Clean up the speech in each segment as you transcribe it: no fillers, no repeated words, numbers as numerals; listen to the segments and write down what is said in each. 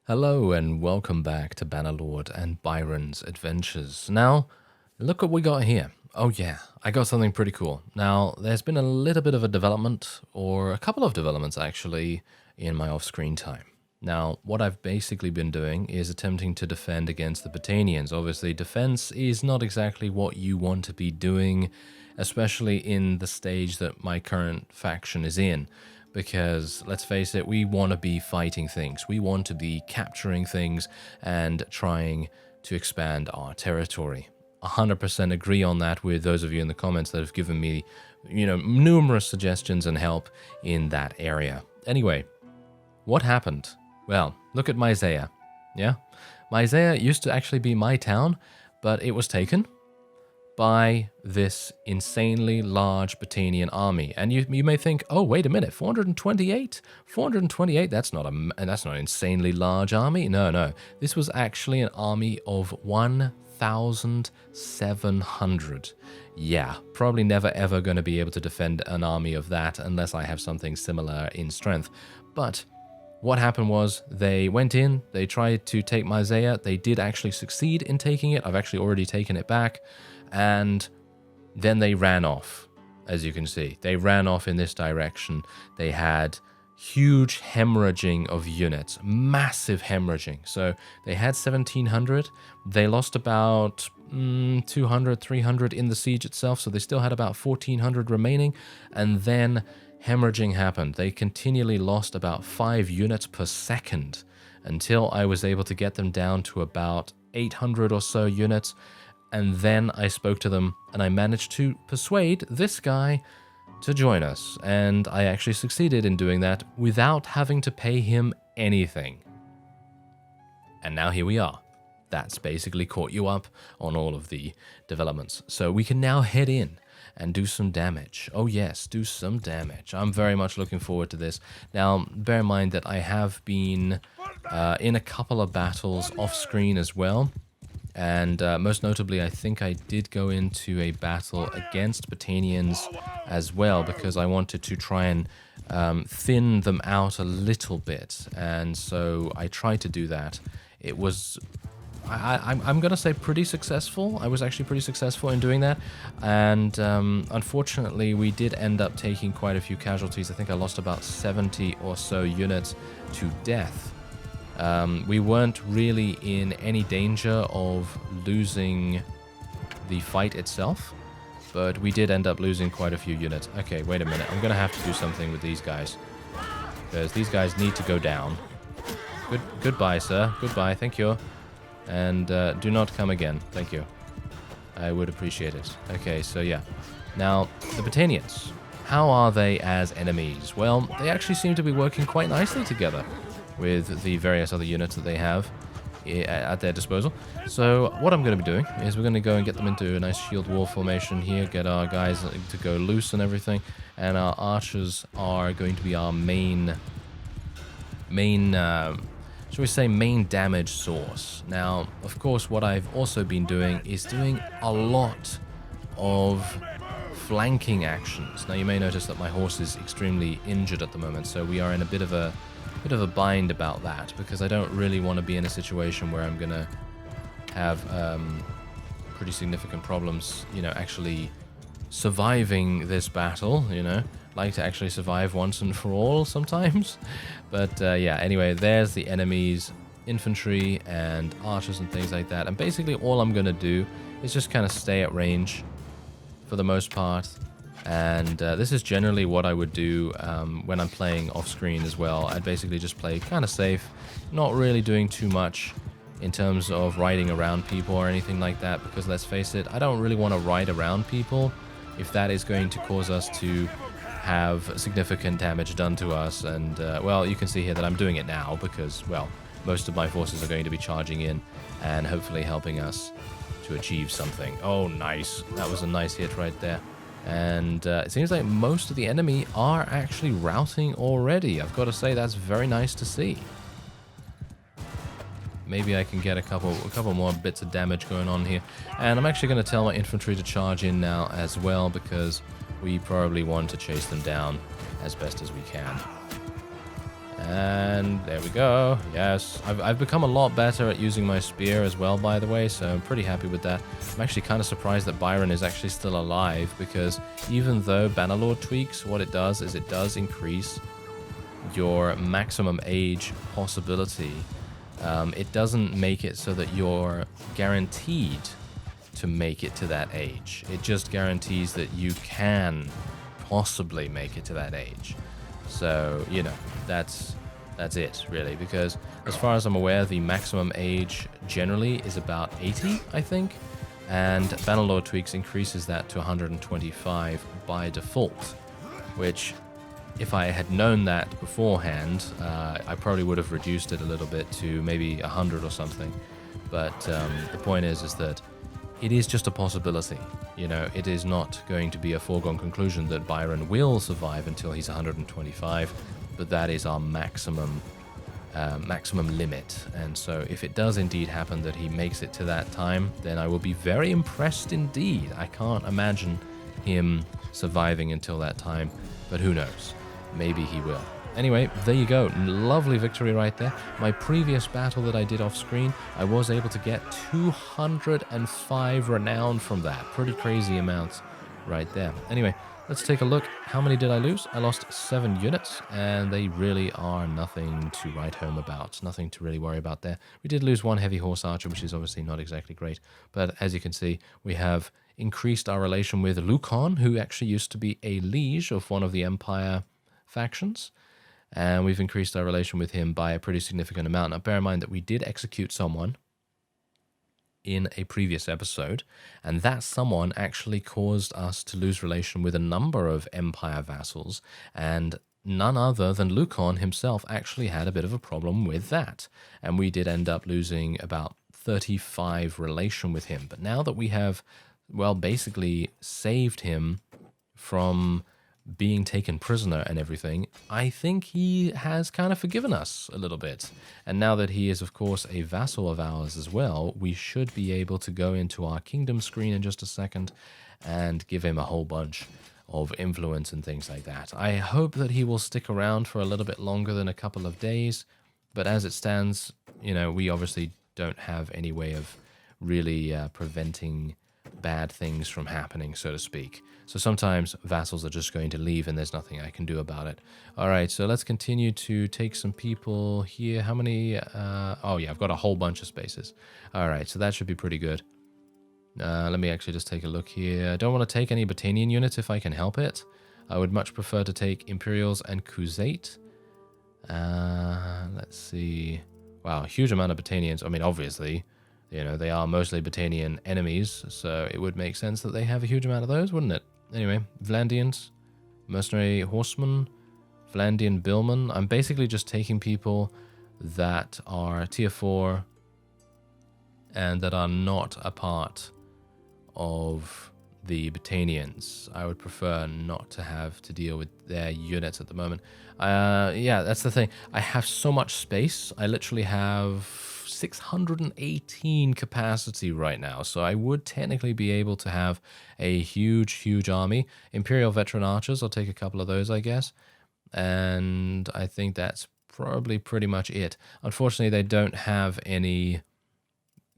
Hello and welcome back to Bannerlord and Byron's Adventures. Now, look what we got here. Oh yeah, I got something pretty cool. Now, there's been a little bit of a development, or a couple of developments actually, in my off-screen time. Now, what I've basically been doing is attempting to defend against the Botanians. Obviously, defense is not exactly what you want to be doing, especially in the stage that my current faction is in. Because, let's face it, we want to be fighting things. We want to be capturing things and trying to expand our territory. 100% agree on that with those of you in the comments that have given me, numerous suggestions and help in that area. Anyway, what happened? Well, look at Myzea, yeah? Myzea used to actually be my town, but it was taken by this insanely large Botanian army. And you may think, oh, wait a minute, 428? 428, that's not an insanely large army. No. This was actually an army of 1,700. Yeah, probably never ever going to be able to defend an army of that unless I have something similar in strength. But what happened was they went in, they tried to take Myzea. They did actually succeed in taking it. I've actually already taken it back. And then they ran off, as you can see. They ran off in this direction. They had huge hemorrhaging of units, massive hemorrhaging. So they had 1,700. They lost about 200, 300 in the siege itself. So they still had about 1,400 remaining. And then hemorrhaging happened. They continually lost about 5 units per second until I was able to get them down to about 800 or so units. And then I spoke to them, and I managed to persuade this guy to join us. And I actually succeeded in doing that without having to pay him anything. And now here we are. That's basically caught you up on all of the developments. So we can now head in and do some damage. Oh yes, do some damage. I'm very much looking forward to this. Now, bear in mind that I have been in a couple of battles off-screen as well. And most notably, I think I did go into a battle against Botanians as well, because I wanted to try and thin them out a little bit. And so I tried to do that. It was, I'm going to say, pretty successful. I was actually pretty successful in doing that. And unfortunately, we did end up taking quite a few casualties. I think I lost about 70 or so units to death. We weren't really in any danger of losing the fight itself, but we did end up losing quite a few units. Okay, wait a minute. I'm going to have to do something with these guys, because these guys need to go down. Goodbye, sir. Goodbye. Thank you. And do not come again. Thank you. I would appreciate it. Okay, so yeah. Now, the Botanians. How are they as enemies? Well, they actually seem to be working quite nicely together with the various other units that they have at their disposal. So what I'm going to be doing is we're going to go and get them into a nice shield wall formation here, get our guys to go loose and everything, and our archers are going to be our main shall we say, main damage source. Now, of course, what I've also been doing is doing a lot of flanking actions. Now, you may notice that my horse is extremely injured at the moment, so we are in a bit of a bind about that, because I don't really want to be in a situation where I'm gonna have pretty significant problems, actually surviving this battle. Like to actually survive once and for all sometimes. But yeah, anyway, there's the enemy's infantry and archers and things like that. And basically all I'm gonna do is just kind of stay at range for the most part. And this is generally what I would do when I'm playing off-screen as well. I'd basically just play kind of safe, not really doing too much in terms of riding around people or anything like that, because let's face it, I don't really want to ride around people if that is going to cause us to have significant damage done to us. And, well, you can see here that I'm doing it now because, well, most of my forces are going to be charging in and hopefully helping us to achieve something. Oh, nice. That was a nice hit right there. And it seems like most of the enemy are actually routing already. I've got to say, that's very nice to see. Maybe I can get a couple more bits of damage going on here. And I'm actually going to tell my infantry to charge in now as well, because we probably want to chase them down as best as we can. And there we go. Yes, I've become a lot better at using my spear as well, by the way, so I'm pretty happy with that. I'm actually kind of surprised that Byron is actually still alive, because even though Bannerlord Tweaks, what it does is it does increase your maximum age possibility. It doesn't make it so that you're guaranteed to make it to that age. It just guarantees that you can possibly make it to that age. So, you know, that's it, really, because as far as I'm aware, the maximum age generally is about 80, I think, and Bannerlord Tweaks increases that to 125 by default, which, if I had known that beforehand, I probably would have reduced it a little bit to maybe 100 or something. But the point is that it is just a possibility. You know, it is not going to be a foregone conclusion that Byron will survive until he's 125, but that is our maximum limit. And so if it does indeed happen that he makes it to that time, then I will be very impressed indeed. I can't imagine him surviving until that time, but who knows? Maybe he will. Anyway, there you go. Lovely victory right there. My previous battle that I did off screen, I was able to get 205 renown from that. Pretty crazy amounts right there. Anyway, let's take a look. How many did I lose? I lost 7 units, and they really are nothing to write home about. Nothing to really worry about there. We did lose 1 heavy horse archer, which is obviously not exactly great. But as you can see, we have increased our relation with Lucon, who actually used to be a liege of one of the Empire factions. And we've increased our relation with him by a pretty significant amount. Now, bear in mind that we did execute someone in a previous episode, and that someone actually caused us to lose relation with a number of Empire vassals, and none other than Lucon himself actually had a bit of a problem with that. And we did end up losing about 35 relation with him. But now that we have, well, basically saved him from being taken prisoner and everything, I think he has kind of forgiven us a little bit. And now that he is, of course, a vassal of ours as well, we should be able to go into our kingdom screen in just a second and give him a whole bunch of influence and things like that. I hope that he will stick around for a little bit longer than a couple of days, but as it stands, you know, we obviously don't have any way of really preventing bad things from happening, so to speak. So sometimes vassals are just going to leave and there's nothing I can do about it. All right, so let's continue to take some people here. How many? Oh yeah, I've got a whole bunch of spaces. All right, so that should be pretty good. Let me actually just take a look here. I don't want to take any Battanian units if I can help it. I would much prefer to take Imperials and Crusate. Let's see. Wow, huge amount of Battanians. I mean, obviously, you know, they are mostly Battanian enemies, so it would make sense that they have a huge amount of those, wouldn't it? Anyway, Vlandians, Mercenary Horsemen, Vlandian Billmen. I'm basically just taking people that are tier 4 and that are not a part of the Battanians. I would prefer not to have to deal with their units at the moment. Yeah, that's the thing. I have so much space. I literally have 618 capacity right now, so I would technically be able to have a huge army. Imperial Veteran Archers, I'll take a couple of those, I guess, and I think that's probably pretty much it. Unfortunately, they don't have any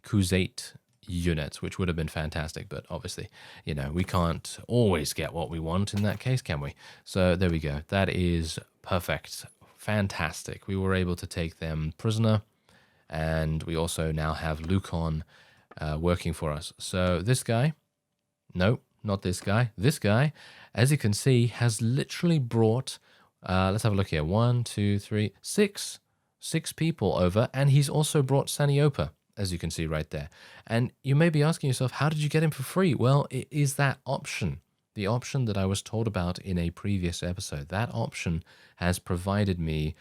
Crusate units, which would have been fantastic, but obviously, you know, we can't always get what we want in that case, can we? So there we go. That is perfect. Fantastic. We were able to take them prisoner, and we also now have Lucon working for us. So this guy, no, not this guy. This guy, as you can see, has literally brought, let's have a look here, 1, 2, 3, 6 people over, and he's also brought Saniopa, as you can see right there. And you may be asking yourself, how did you get him for free? Well, it is that option, the option that I was told about in a previous episode. That option has provided me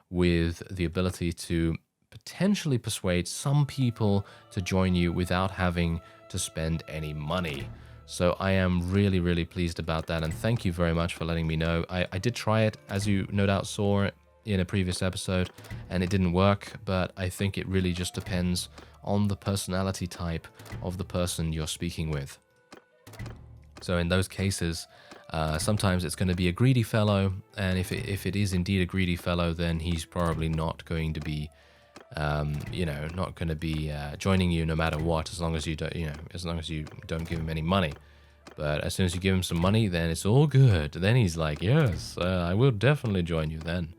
with the ability to potentially persuade some people to join you without having to spend any money. So I am really pleased about that, and thank you very much for letting me know. I did try it, as you no doubt saw in a previous episode, and it didn't work, but I think it really just depends on the personality type of the person you're speaking with. So in those cases, Sometimes it's going to be a greedy fellow, and if it is indeed a greedy fellow, then he's probably not going to be, not going to be joining you no matter what, as long as you don't, as long as you don't give him any money. But as soon as you give him some money, then it's all good. Then he's like, yes, I will definitely join you then,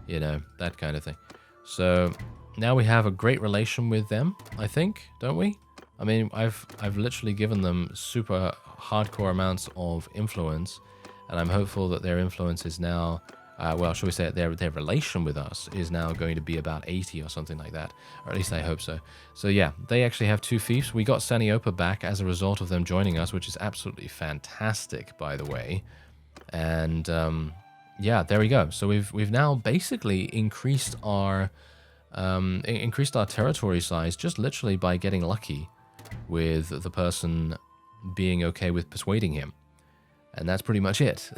that kind of thing. So now we have a great relation with them, I think, don't we? I mean, I've literally given them super hardcore amounts of influence, and I'm hopeful that their influence is now, well, shall we say their relation with us is now going to be about 80 or something like that, or at least I hope so. So yeah, they actually have 2 fiefs. We got Saniopa back as a result of them joining us, which is absolutely fantastic, by the way. And yeah, there we go. So we've now basically increased our territory size just literally by getting lucky with the person being okay with persuading him. And that's pretty much it.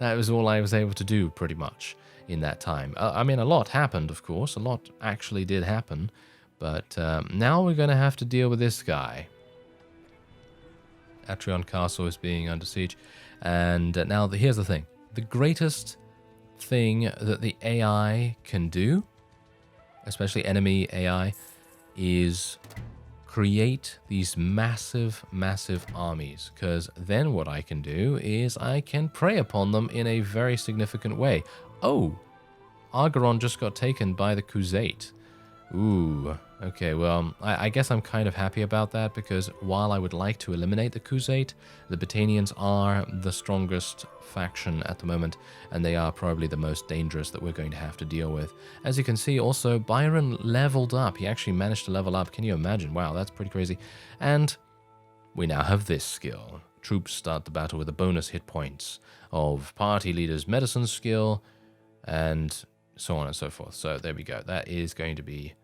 That was all I was able to do pretty much in that time. I mean, a lot happened, of course. A lot actually did happen. But now we're going to have to deal with this guy. Atrion Castle is being under siege. And now here's the thing. The greatest thing that the AI can do, especially enemy AI, is create these massive, massive armies, because then what I can do is I can prey upon them in a very significant way. Oh, Argeron just got taken by the Kaoses. Ooh, okay, well, I guess I'm kind of happy about that, because while I would like to eliminate the Kaoses, the Batanians are the strongest faction at the moment, and they are probably the most dangerous that we're going to have to deal with. As you can see, also, Byron leveled up. He actually managed to level up. Can you imagine? Wow, that's pretty crazy. And we now have this skill. Troops start the battle with a bonus hit points of party leader's medicine skill, and so on and so forth. So there we go. That is going to be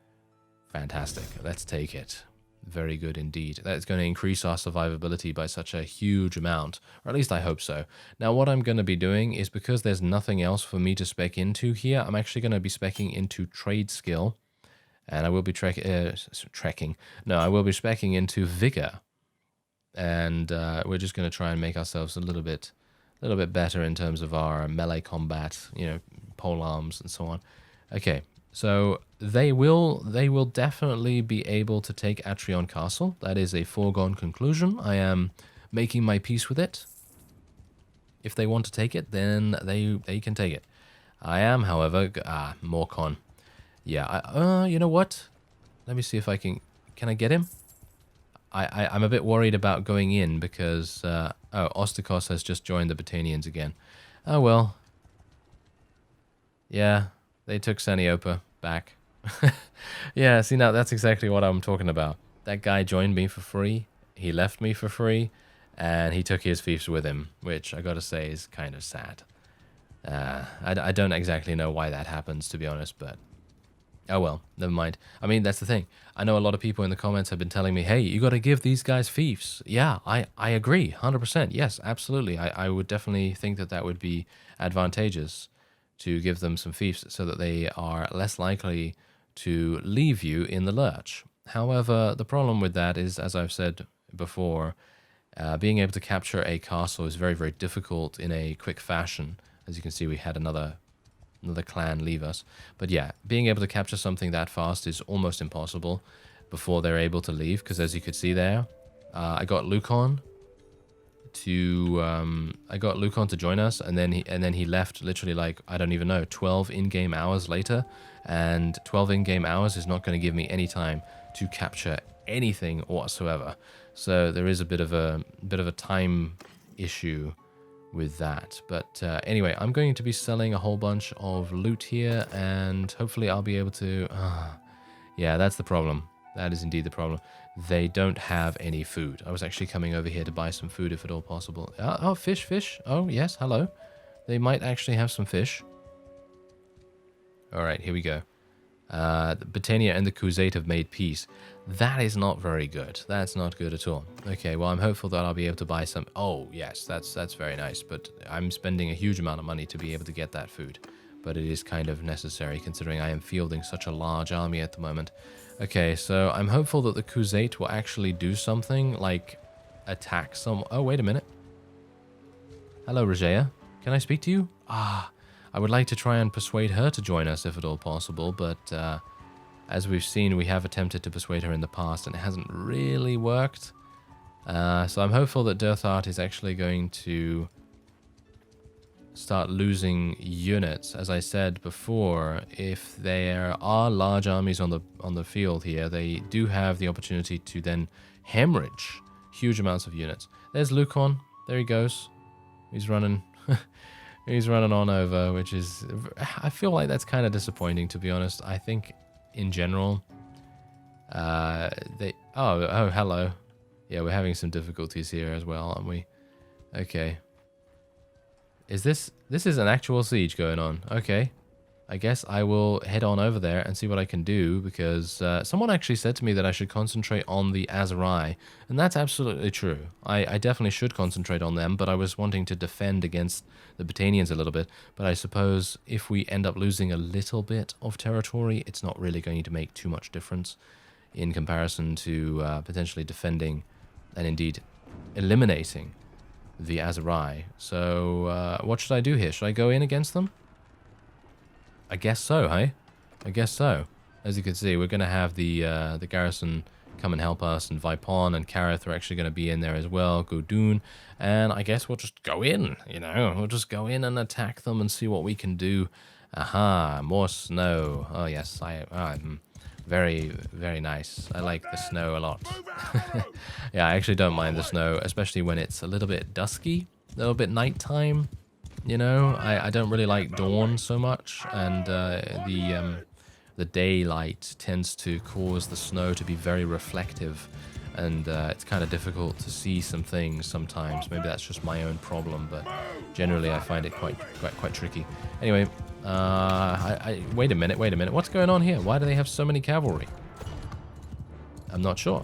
fantastic. Let's take it. Very good indeed. That's going to increase our survivability by such a huge amount, or at least I hope so. Now what I'm going to be doing is, because there's nothing else for me to spec into here, I'm actually going to be specing into trade skill, and I will be I will be specing into vigor, and we're just going to try and make ourselves a little bit better in terms of our melee combat, pole arms and so on. Okay, so they will definitely be able to take Atrion Castle. That is a foregone conclusion. I am making my peace with it. If they want to take it, then they can take it. I am, however, more con. Yeah, you know what? Let me see if I can I get him? I'm a bit worried about going in because, Ostikos has just joined the Batanians again. Oh well. Yeah, they took Saniopa back. Yeah, see, now that's exactly what I'm talking about. That guy joined me for free, he left me for free, and he took his fiefs with him, which I gotta say is kind of sad. I don't exactly know why that happens, to be honest, but oh well, never mind. I mean, that's the thing. I know a lot of people in the comments have been telling me, hey, you got to give these guys fiefs. Yeah, I agree, 100%. Yes, absolutely. I would definitely think that would be advantageous to give them some fiefs so that they are less likely to leave you in the lurch. However, the problem with that is, as I've said before, being able to capture a castle is very, very difficult in a quick fashion. As you can see, we had another clan leave us. But yeah, being able to capture something that fast is almost impossible before they're able to leave, because as you could see there, I got Lucon to join us, and then he left literally, like, I don't even know, 12 in-game hours later, and 12 in-game hours is not going to give me any time to capture anything whatsoever. So there is a bit of a time issue with that. But anyway, I'm going to be selling a whole bunch of loot here, and hopefully I'll be able to... yeah, that's the problem. That is indeed the problem. They don't have any food. I was actually coming over here to buy some food if at all possible. Oh, fish. Oh, yes, hello. They might actually have some fish. All right, here we go. Britannia and the Kaoses have made peace. That is not very good. That's not good at all. Okay, well, I'm hopeful that I'll be able to buy some... Oh, yes, that's very nice. But I'm spending a huge amount of money to be able to get that food. But it is kind of necessary, considering I am fielding such a large army at the moment. Okay, so I'm hopeful that the Kaoses will actually do something, like attack some... Oh, wait a minute. Hello, Regea. Can I speak to you? Ah, I would like to try and persuade her to join us if at all possible, but as we've seen, we have attempted to persuade her in the past and it hasn't really worked. So I'm hopeful that Dirthart is actually going to start losing units. As I said before, if there are large armies on the field here, they do have the opportunity to then hemorrhage huge amounts of units. There's Lukon. There he goes. He's running. He's running on over, which is... I feel like that's kind of disappointing, to be honest. I think, in general, they... Oh, hello. Yeah, we're having some difficulties here as well, aren't we? Okay. Is this... This is an actual siege going on. Okay. I guess I will head on over there and see what I can do, because someone actually said to me that I should concentrate on the Aserai, and that's absolutely true. I definitely should concentrate on them, but I was wanting to defend against the Botanians a little bit, but I suppose if we end up losing a little bit of territory, it's not really going to make too much difference in comparison to potentially defending and indeed eliminating the Aserai. So what should I do here? Should I go in against them? I guess so, hey? I guess so. As you can see, we're going to have the garrison come and help us, and Vipon and Kareth are actually going to be in there as well, Godun, and I guess we'll just go in, you know? We'll just go in and attack them and see what we can do. Aha, more snow. Oh, yes, very, very nice. I like the snow a lot. Yeah, I actually don't mind the snow, especially when it's a little bit dusky, a little bit nighttime. You know, I don't really like dawn so much, and the daylight tends to cause the snow to be very reflective, and it's kind of difficult to see some things sometimes. Maybe that's just my own problem, but generally I find it quite tricky. Anyway, wait a minute. What's going on here? Why do they have so many cavalry? I'm not sure.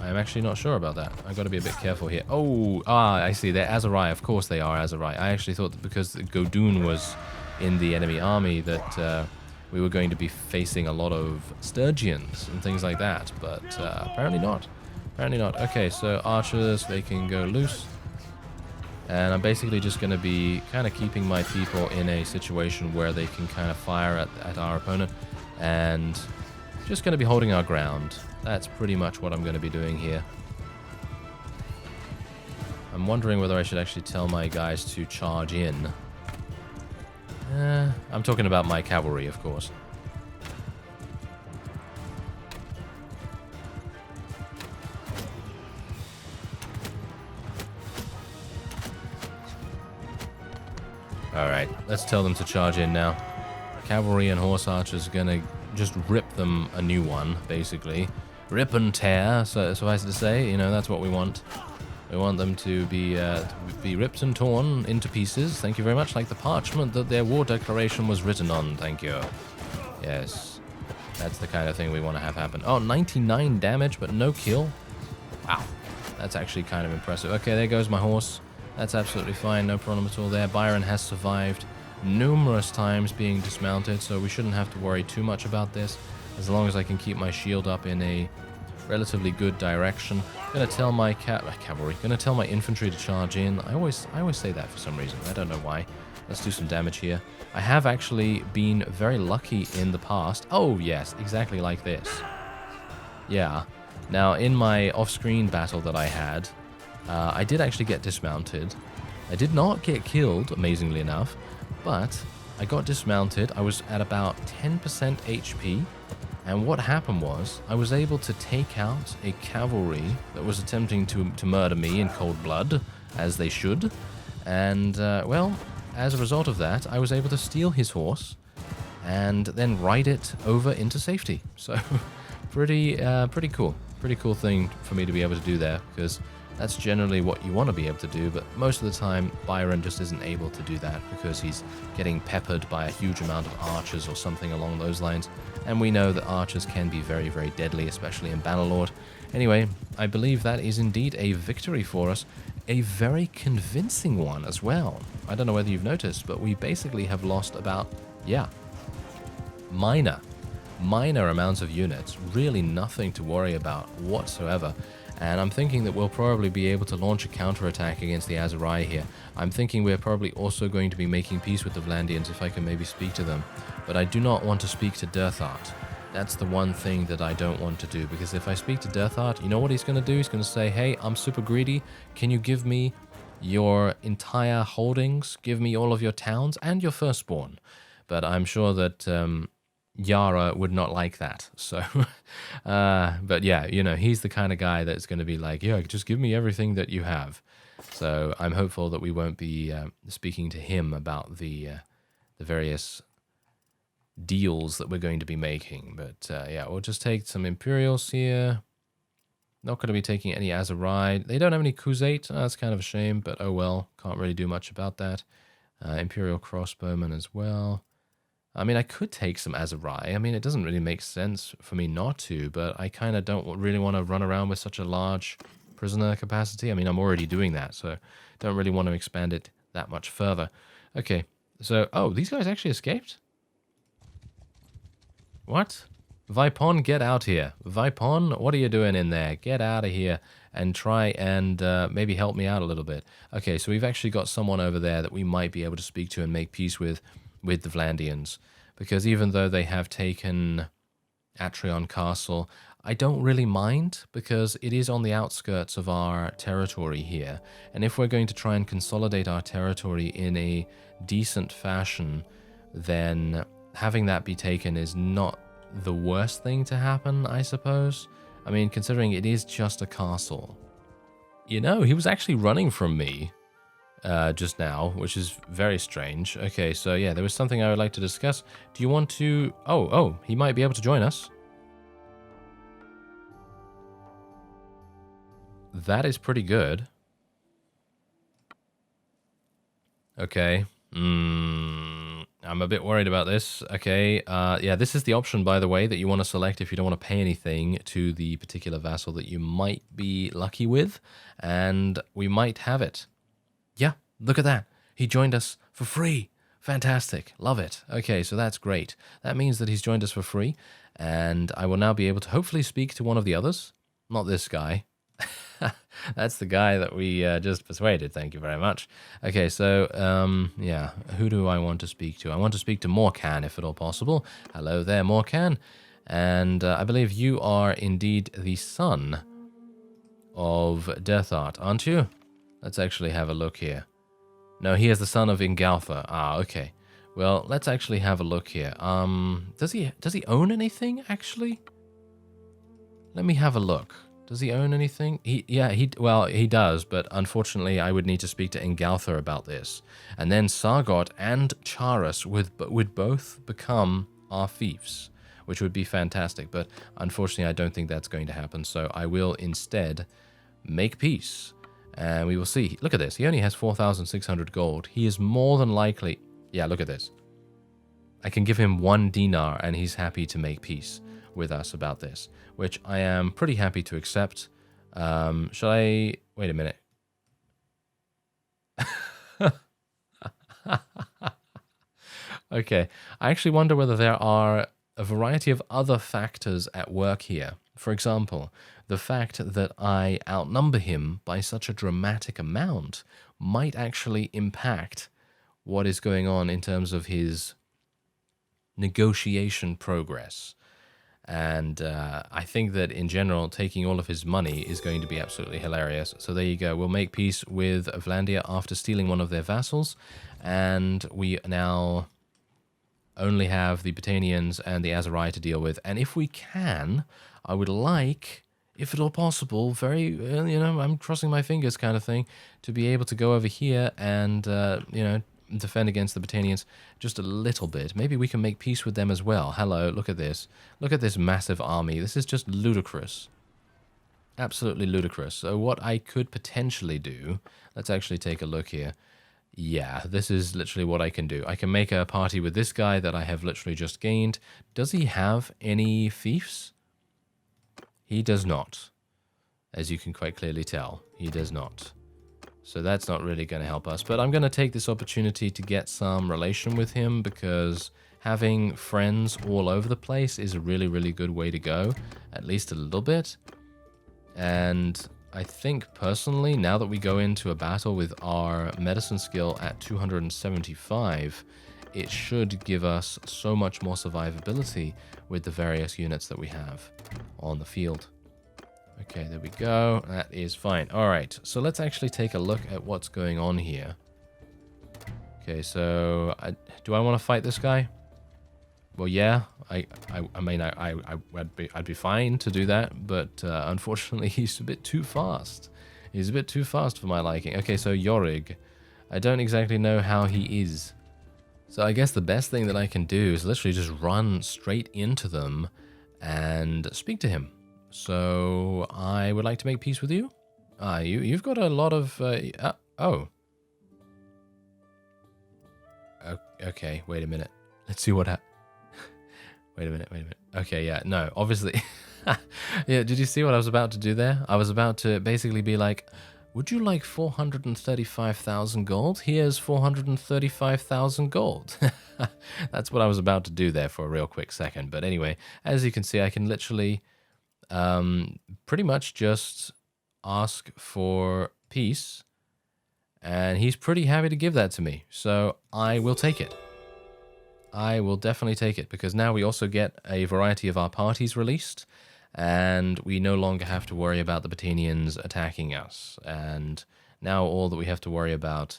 I'm actually not sure about that. I've got to be a bit careful here. Oh, I see. They're Aserai. Of course they are Aserai. I actually thought that because Godun was in the enemy army that we were going to be facing a lot of Sturgians and things like that, but apparently not. Apparently not. Okay, so archers, they can go loose. And I'm basically just going to be kind of keeping my people in a situation where they can kind of fire at our opponent, and just going to be holding our ground. That's pretty much what I'm going to be doing here. I'm wondering whether I should actually tell my guys to charge in. I'm talking about my cavalry, of course. Alright, let's tell them to charge in now. Cavalry and horse archers are going to just rip them a new one, basically. Rip and tear, so suffice to say, you know, that's what we want. We want them to be ripped and torn into pieces. Thank you very much, like the parchment that their war declaration was written on. Thank you. Yes, that's the kind of thing we want to have happen. Oh, 99 damage, but no kill. Wow, that's actually kind of impressive. Okay, there goes my horse. That's absolutely fine, no problem at all there. Byron has survived numerous times being dismounted, so we shouldn't have to worry too much about this, as long as I can keep my shield up in a relatively good direction. Gonna tell my cavalry, gonna tell my infantry to charge in. I always say that for some reason. I don't know why. Let's do some damage here. I have actually been very lucky in the past. Oh yes, exactly like this. Yeah. Now in my off-screen battle that I had, I did actually get dismounted. I did not get killed, amazingly enough, but I got dismounted. I was at about 10% HP, and what happened was I was able to take out a cavalry that was attempting to murder me in cold blood, as they should, and well, as a result of that, I was able to steal his horse and then ride it over into safety. So pretty cool. Pretty cool thing for me to be able to do there, because that's generally what you want to be able to do, but most of the time Byron just isn't able to do that because he's getting peppered by a huge amount of archers or something along those lines, and we know that archers can be very, very deadly, especially in Bannerlord. Anyway, I believe that is indeed a victory for us, a very convincing one as well. I don't know whether you've noticed, but we basically have lost about, yeah, minor amounts of units, really nothing to worry about whatsoever. And I'm thinking that we'll probably be able to launch a counterattack against the Aserai here. I'm thinking we're probably also going to be making peace with the Vlandians if I can maybe speak to them. But I do not want to speak to Dirthart. That's the one thing that I don't want to do, because if I speak to Dirthart, you know what he's going to do? He's going to say, hey, I'm super greedy. Can you give me your entire holdings? Give me all of your towns and your firstborn. But I'm sure that Yara would not like that. So, but yeah, you know, he's the kind of guy that's going to be like, yeah, just give me everything that you have. So I'm hopeful that we won't be speaking to him about the various deals that we're going to be making. But yeah, we'll just take some Imperials here. Not going to be taking any Aserai. They don't have any Khuzait. That's kind of a shame, but oh well. Can't really do much about that. Imperial crossbowmen as well. I mean, I could take some Aserai. I mean, it doesn't really make sense for me not to, but I kind of don't really want to run around with such a large prisoner capacity. I mean, I'm already doing that, so don't really want to expand it that much further. Okay, so, oh, these guys actually escaped? What? Vipon, get out here. Vipon, what are you doing in there? Get out of here and try and maybe help me out a little bit. Okay, so we've actually got someone over there that we might be able to speak to and make peace with the Vlandians. Because even though they have taken Atrion Castle, I don't really mind, because it is on the outskirts of our territory here. And if we're going to try and consolidate our territory in a decent fashion, then having that be taken is not the worst thing to happen, I suppose. I mean, considering it is just a castle. You know, he was actually running from me just now, which is very strange. Okay, so yeah, there was something I would like to discuss. Do you want to... Oh, he might be able to join us. That is pretty good. Okay. I'm a bit worried about this. Okay, yeah, this is the option, by the way, that you want to select if you don't want to pay anything to the particular vassal that you might be lucky with, and we might have it. Yeah, look at that. He joined us for free. Fantastic. Love it. Okay, so that's great. That means that he's joined us for free, and I will now be able to hopefully speak to one of the others. Not this guy. That's the guy that we just persuaded. Thank you very much. Okay, so, yeah, who do I want to speak to? I want to speak to Morkan, if at all possible. Hello there, Morkan. And I believe you are indeed the son of Dirthart, aren't you? Let's actually have a look here. No, he is the son of Ingaltha. Ah, okay. Well, let's actually have a look here. Does he own anything, actually? Let me have a look. Does he own anything? Well, he does, but unfortunately I would need to speak to Ingaltha about this. And then Sargot and Charas would both become our fiefs, which would be fantastic, but unfortunately I don't think that's going to happen, so I will instead make peace. And we will see. Look at this. He only has 4,600 gold. He is more than likely... Yeah, look at this. I can give him 1 dinar and he's happy to make peace with us about this, which I am pretty happy to accept. Shall I... Wait a minute. Okay. I actually wonder whether there are a variety of other factors at work here. For example, the fact that I outnumber him by such a dramatic amount might actually impact what is going on in terms of his negotiation progress. And I think that in general, taking all of his money is going to be absolutely hilarious. So there you go. We'll make peace with Vlandia after stealing one of their vassals. And we now only have the Botanians and the Aserai to deal with. And if we can, I would like, if at all possible, very, you know, I'm crossing my fingers kind of thing, to be able to go over here and, you know, defend against the Botanians just a little bit. Maybe we can make peace with them as well. Hello, look at this. Look at this massive army. This is just ludicrous. Absolutely ludicrous. So what I could potentially do, let's actually take a look here. Yeah, this is literally what I can do. I can make a party with this guy that I have literally just gained. Does he have any fiefs? He does not. As you can quite clearly tell, he does not. So that's not really going to help us. But I'm going to take this opportunity to get some relation with him, because having friends all over the place is a really, really good way to go. At least a little bit. And I think personally, now that we go into a battle with our medicine skill at 275, it should give us so much more survivability with the various units that we have on the field. Okay, there we go. That is fine. All right, so let's actually take a look at what's going on here. Okay, so do I want to fight this guy? Well, yeah. I mean, I'd be fine to do that, but unfortunately, he's a bit too fast. He's a bit too fast for my liking. Okay, so Yorig. I don't exactly know how he is. So I guess the best thing that I can do is literally just run straight into them and speak to him. So I would like to make peace with you. You've got a lot of... oh. Okay, wait a minute. Let's see what happens. Wait a minute. Okay, yeah, no, obviously. Yeah, did you see what I was about to do there? I was about to basically be like, would you like 435,000 gold? Here's 435,000 gold. That's what I was about to do there for a real quick second. But anyway, as you can see, I can literally pretty much just ask for peace. And he's pretty happy to give that to me. So I will take it. I will definitely take it, because now we also get a variety of our parties released, and we no longer have to worry about the Batinians attacking us. And now all that we have to worry about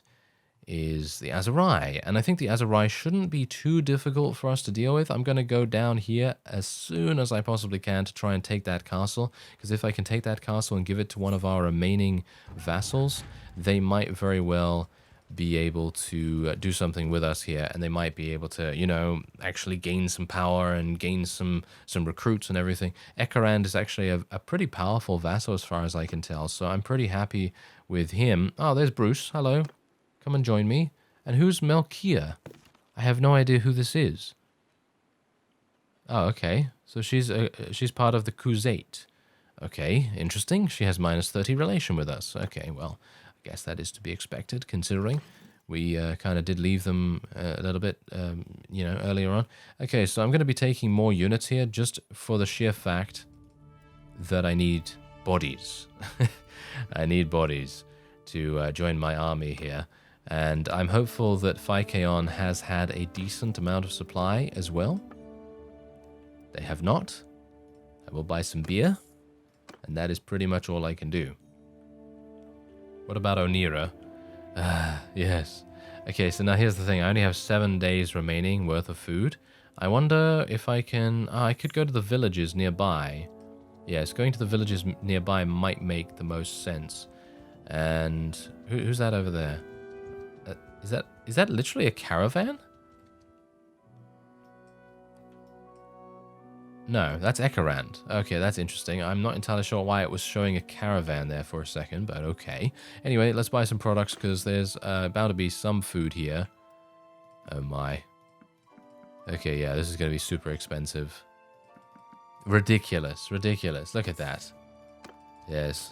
is the Azurai, and I think the Azurai shouldn't be too difficult for us to deal with. I'm going to go down here as soon as I possibly can to try and take that castle, because if I can take that castle and give it to one of our remaining vassals, they might very well be able to do something with us here, and they might be able to, you know, actually gain some power and gain some recruits and everything. Ekarand is actually a pretty powerful vassal as far as I can tell, so I'm pretty happy with him. Oh, there's Bruce. Hello. Come and join me. And who's Melkia? I have no idea who this is. Oh, okay. So she's part of the Crusade. Okay, interesting. She has -30 relation with us. Okay, well, I guess that is to be expected, considering we kind of did leave them a little bit, you know, earlier on. Okay, so I'm going to be taking more units here just for the sheer fact that I need bodies. I need bodies to join my army here. And I'm hopeful that Phykeon has had a decent amount of supply as well. They have not. I will buy some beer, and that is pretty much all I can do. What about Onira? Yes. Okay, so now here's the thing. I only have 7 days remaining worth of food. I wonder if I can... I could go to the villages nearby. Yes, going to the villages nearby might make the most sense. And who's that over there? Is that literally a caravan? No, that's Ekarand. Okay, that's interesting. I'm not entirely sure why it was showing a caravan there for a second, but okay. Anyway, let's buy some products, because there's bound to be some food here. Oh my. Okay, yeah, this is going to be super expensive. Ridiculous, ridiculous. Look at that. Yes,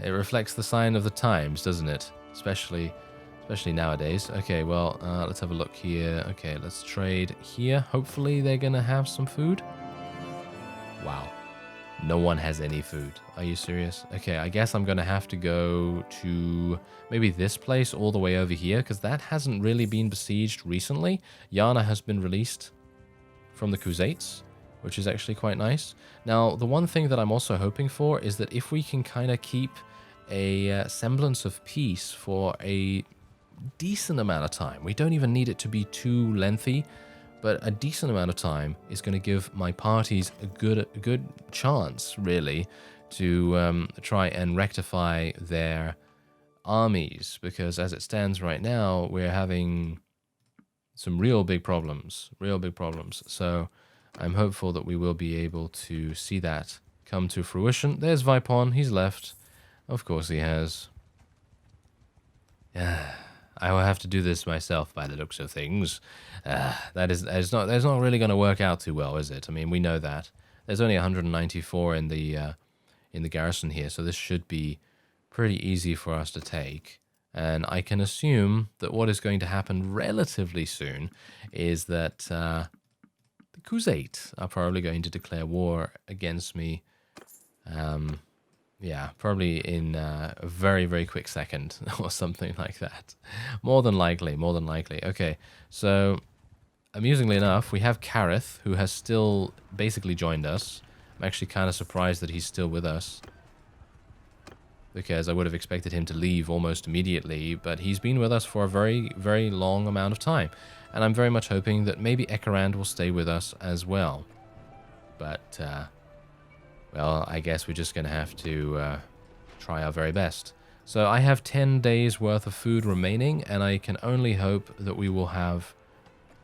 it reflects the sign of the times, doesn't it? Especially nowadays. Okay, well, let's have a look here. Okay, let's trade here. Hopefully they're going to have some food. Wow. No one has any food. Are you serious? Okay, I guess I'm going to have to go to maybe this place all the way over here, because that hasn't really been besieged recently. Yana has been released from the Crusades, which is actually quite nice. Now, the one thing that I'm also hoping for is that if we can kind of keep a semblance of peace for a decent amount of time, we don't even need it to be too lengthy, but a decent amount of time is going to give my parties a good chance, really, to try and rectify their armies, because as it stands right now, we're having some real big problems. So I'm hopeful that we will be able to see that come to fruition. There's Vipon. He's left. Of course he has. I will have to do this myself by the looks of things. That's not really going to work out too well, is it? I mean, we know that. There's only 194 in the garrison here, so this should be pretty easy for us to take. And I can assume that what is going to happen relatively soon is that the Crusade are probably going to declare war against me. Yeah, probably in a very, very quick second or something like that. More than likely, more than likely. Okay, so amusingly enough, we have Kareth, who has still basically joined us. I'm actually kind of surprised that he's still with us, because I would have expected him to leave almost immediately, but he's been with us for a very, very long amount of time. And I'm very much hoping that maybe Ekerand will stay with us as well. But, well, I guess we're just going to have to try our very best. So I have 10 days worth of food remaining, and I can only hope that we will have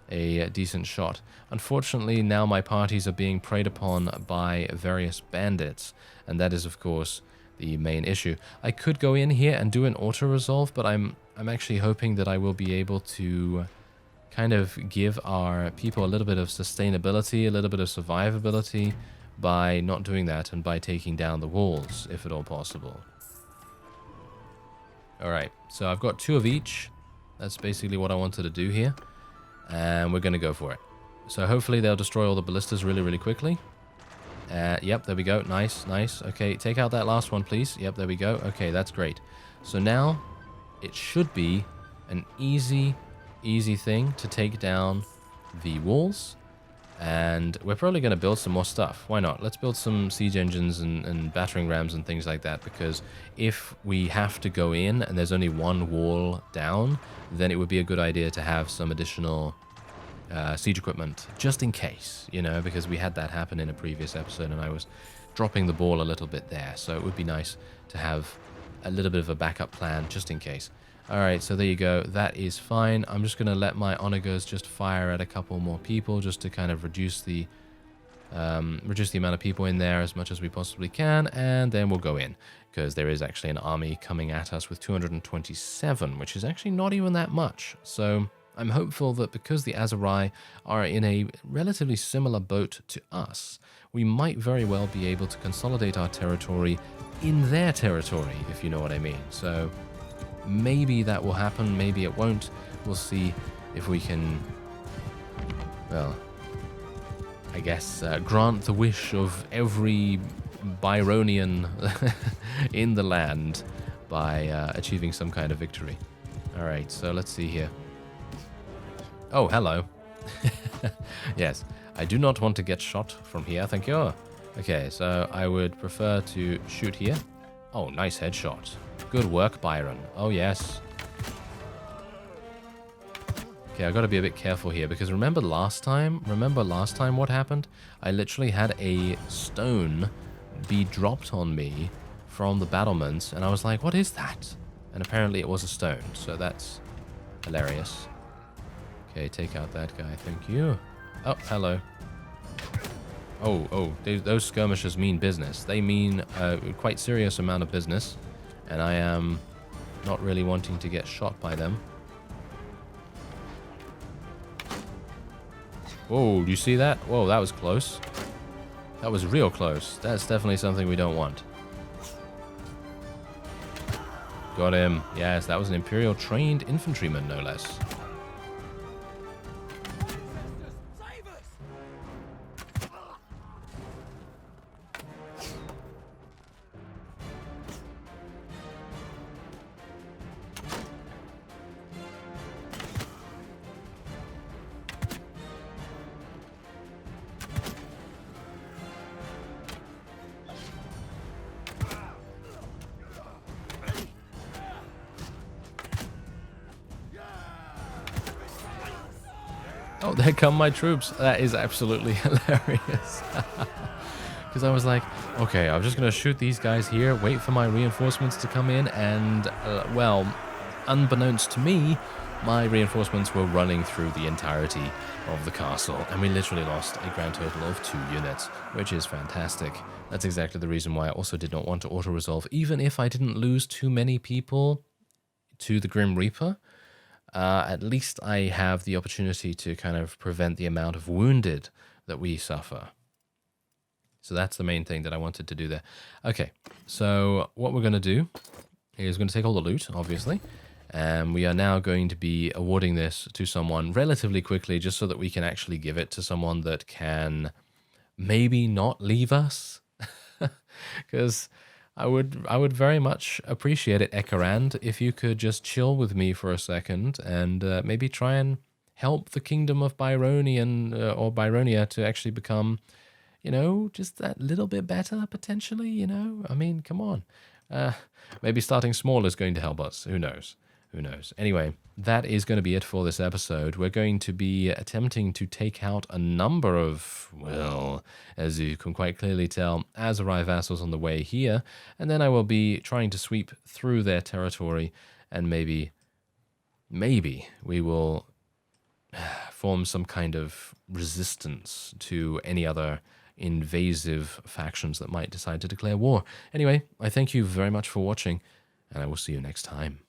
a decent shot. Unfortunately, now my parties are being preyed upon by various bandits, and that is, of course, the main issue. I could go in here and do an auto-resolve, but I'm actually hoping that I will be able to kind of give our people a little bit of sustainability, a little bit of survivability by not doing that and by taking down the walls, if at all possible. Alright, so I've got 2 of each. That's basically what I wanted to do here. And we're going to go for it. So hopefully they'll destroy all the ballistas really, really quickly. Yep, there we go. Nice, nice. Okay, take out that last one, please. Yep, there we go. Okay, that's great. So now it should be an easy thing to take down the walls. And we're probably going to build some more stuff. Why not? Let's build some siege engines and battering rams and things like that, because if we have to go in and there's only one wall down, then it would be a good idea to have some additional siege equipment, just in case, you know, because we had that happen in a previous episode and I was dropping the ball a little bit there. So it would be nice to have a little bit of a backup plan, just in case. Alright, so there you go. That is fine. I'm just going to let my onagers just fire at a couple more people just to kind of reduce the amount of people in there as much as we possibly can, and then we'll go in, because there is actually an army coming at us with 227, which is actually not even that much. So I'm hopeful that because the Aserai are in a relatively similar boat to us, we might very well be able to consolidate our territory in their territory, if you know what I mean. So maybe that will happen, maybe it won't. We'll see if we can, well, I guess, grant the wish of every Byronian in the land by achieving some kind of victory. Alright, so let's see here. Oh, hello. Yes, I do not want to get shot from here, thank you. Okay, so I would prefer to shoot here. Oh, nice headshot. Good work, Byron. Oh, yes. Okay, I've got to be a bit careful here, because remember last time what happened? I literally had a stone be dropped on me from the battlements, and I was like, what is that? And apparently it was a stone, so that's hilarious. Okay, take out that guy, thank you. Oh, hello. Oh, those skirmishers mean business. They mean a quite serious amount of business, and I am not really wanting to get shot by them. Whoa, do you see that? Whoa, that was close. That was real close. That's definitely something we don't want. Got him. Yes, that was an Imperial trained infantryman, no less. Oh, there come my troops. That is absolutely hilarious. Because I was like, okay, I'm just going to shoot these guys here, wait for my reinforcements to come in, and, well, unbeknownst to me, my reinforcements were running through the entirety of the castle, and we literally lost a grand total of 2 units, which is fantastic. That's exactly the reason why I also did not want to auto-resolve, even if I didn't lose too many people to the Grim Reaper. At least I have the opportunity to kind of prevent the amount of wounded that we suffer. So that's the main thing that I wanted to do there. Okay, so what we're going to do is we're going to take all the loot, obviously, and we are now going to be awarding this to someone relatively quickly, just so that we can actually give it to someone that can maybe not leave us. Because I would very much appreciate it, Ekarand, if you could just chill with me for a second and maybe try and help the kingdom of Byronian or Byronia to actually become, just that little bit better potentially. I mean, come on. Maybe starting small is going to help us. Who knows? Who knows? Anyway, that is going to be it for this episode. We're going to be attempting to take out a number of, well, as you can quite clearly tell, Azerai vassals on the way here, and then I will be trying to sweep through their territory, and maybe we will form some kind of resistance to any other invasive factions that might decide to declare war. Anyway, I thank you very much for watching, and I will see you next time.